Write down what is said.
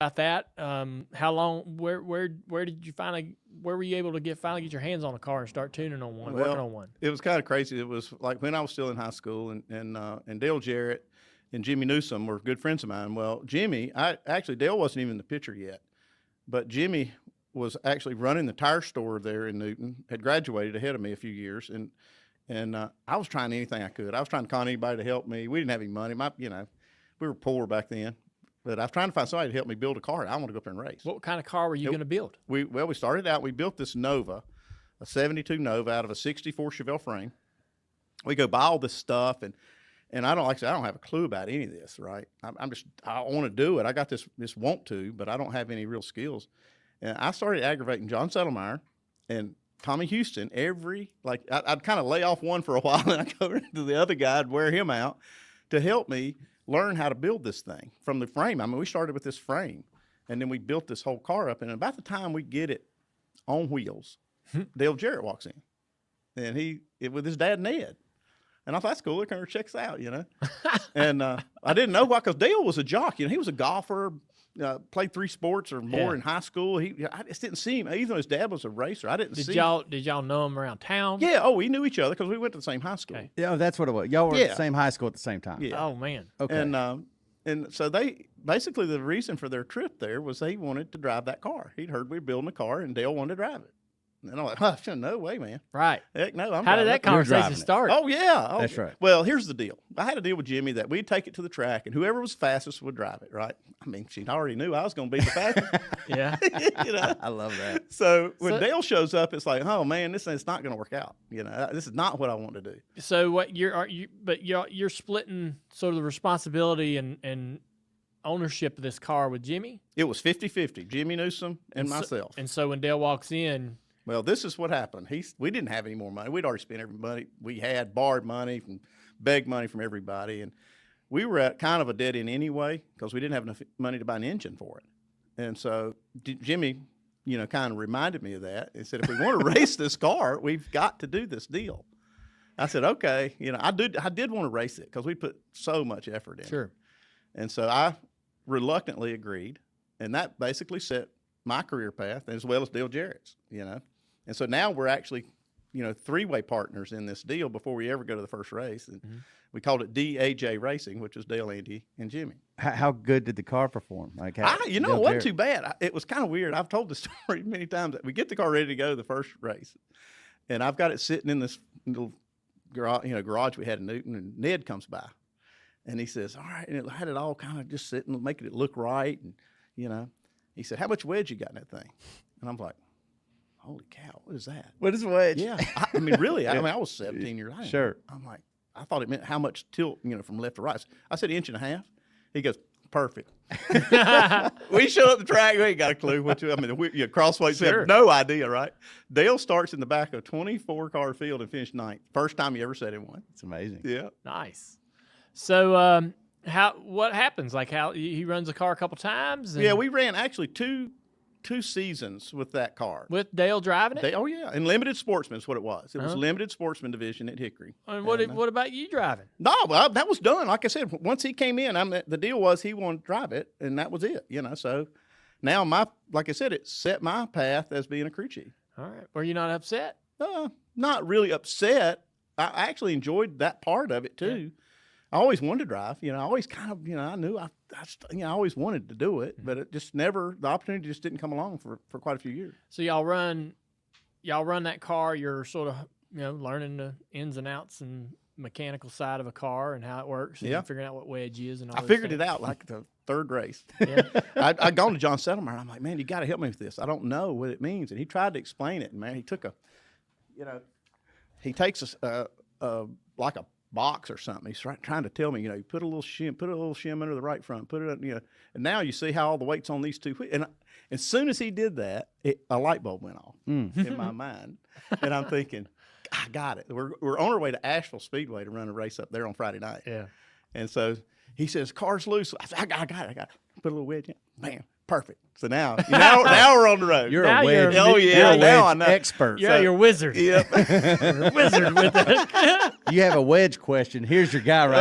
about that. How long? Where did you where were you able to finally get your hands on a car and start tuning on one, working on one? It was kind of crazy. It was like when I was still in high school, and Dale Jarrett and Jimmy Newsom were good friends of mine. Well, Jimmy, Dale wasn't even the pitcher yet, but Jimmy was actually running the tire store there in Newton. Had graduated ahead of me a few years, and I was trying anything I could. I was trying to con anybody to help me. We didn't have any money. We were poor back then. But I was trying to find somebody to help me build a car. I want to go up there and race. What kind of car were you going to build? We started out, we built this Nova, a 72 Nova out of a 64 Chevelle frame. We go buy all this stuff, and I don't have a clue about any of this, right? I want to do it. I got this want to, but I don't have any real skills. And I started aggravating John Settlemeyer and Tommy Houston I'd kind of lay off one for a while, and I'd go to the other guy, I'd wear him out to help me learn how to build this thing from the frame. I mean, we started with this frame, and then we built this whole car up. And about the time we get it on wheels, Dale Jarrett walks in, and with his dad Ned. And I thought, that's cool. Look, come check us out, And I didn't know why, because Dale was a jock. He was a golfer, played 3 sports or more in high school. I just didn't see him. Even though his dad was a racer, I didn't see him. Did y'all know him around town? Yeah. Oh, we knew each other because we went to the same high school. Okay. Yeah, that's what it was. Y'all were at the same high school at the same time. Yeah. Oh, man. Okay. And so they basically, the reason for their trip there was they wanted to drive that car. He'd heard we were building a car, and Dale wanted to drive it. And I'm like, no way, man. Right. Heck no. How did that conversation start? Oh, yeah. Oh, that's right. Well, here's the deal. I had a deal with Jimmy that we'd take it to the track, and whoever was fastest would drive it, right? I mean, she already knew I was going to be the fastest. Yeah. I love that. So when Dale shows up, it's like, oh, man, it's not going to work out. This is not what I want to do. So what you're splitting sort of the responsibility and ownership of this car with Jimmy? It was 50-50, Jimmy Newsom and myself. And so when Dale walks in, well, this is what happened. We didn't have any more money. We'd already spent every money we had, borrowed money, begged money from everybody. And we were at kind of a dead end anyway because we didn't have enough money to buy an engine for it. And so Jimmy, kind of reminded me of that and said, if we want to race this car, we've got to do this deal. I said, okay. I did want to race it because we put so much effort in it. Sure. And so I reluctantly agreed. And that basically set my career path as well as Dale Jarrett's, And so now we're actually, 3-way partners in this deal before we ever go to the first race. And we called it DAJ Racing, which was Dale, Andy, and Jimmy. How good did the car perform? It wasn't too bad. It was kind of weird. I've told the story many times. We get the car ready to go the first race, and I've got it sitting in this little garage we had in Newton, and Ned comes by, and he says, all right, and it had it all kind of just sitting, making it look right, and, he said, how much wedge you got in that thing? And I'm like, holy cow, what is that? What is wedge? Yeah. I mean, really, I was 17 years old. Sure. I'm like, I thought it meant how much tilt, from left to right. I said 1.5 inches. He goes, perfect. We show up the track, we ain't got a clue what crossweights, we have no idea, right? Dale starts in the back of a 24-car field and finished 9th. First time he ever sat in one. It's amazing. Yeah. Nice. So, what happens? Like how he runs the car a couple times? Yeah, we ran actually two seasons with that car. With Dale driving it? Oh, yeah. And Limited Sportsman is what it was. It was Limited Sportsman division at Hickory. And what about you driving? No, well, that was done. Like I said, once he came in, the deal was he wanted to drive it, and that was it, So now like I said, it set my path as being a crew chief. All right. Were you not upset? Not really upset. I actually enjoyed that part of it, too. Yeah. I always wanted to drive, I always kind of, I knew I always wanted to do it, but it just the opportunity just didn't come along for quite a few years. So y'all run that car, you're sort of, learning the ins and outs and mechanical side of a car and how it works and figuring out what wedge is and all that. I figured it out like the third race. Yeah. I'd gone to John Settlemeyer. I'm like, man, you got to help me with this. I don't know what it means. And he tried to explain it. And man, he took he takes like a box or something. He's trying to tell me, you put a little shim under the right front, put it, and now you see how all the weight's on these two. And as soon as he did that, a light bulb went off in my mind, and I'm thinking, I got it. We're on our way to Asheville Speedway to run a race up there on Friday night. Yeah. And so he says, car's loose. I said, I got it. Put a little wedge in. Bam. Perfect. So now we're on the road. You're a wedge. You're now I know. Expert. You're a wizard. Yep. You're a wizard with it. You have a wedge question. Here's your guy right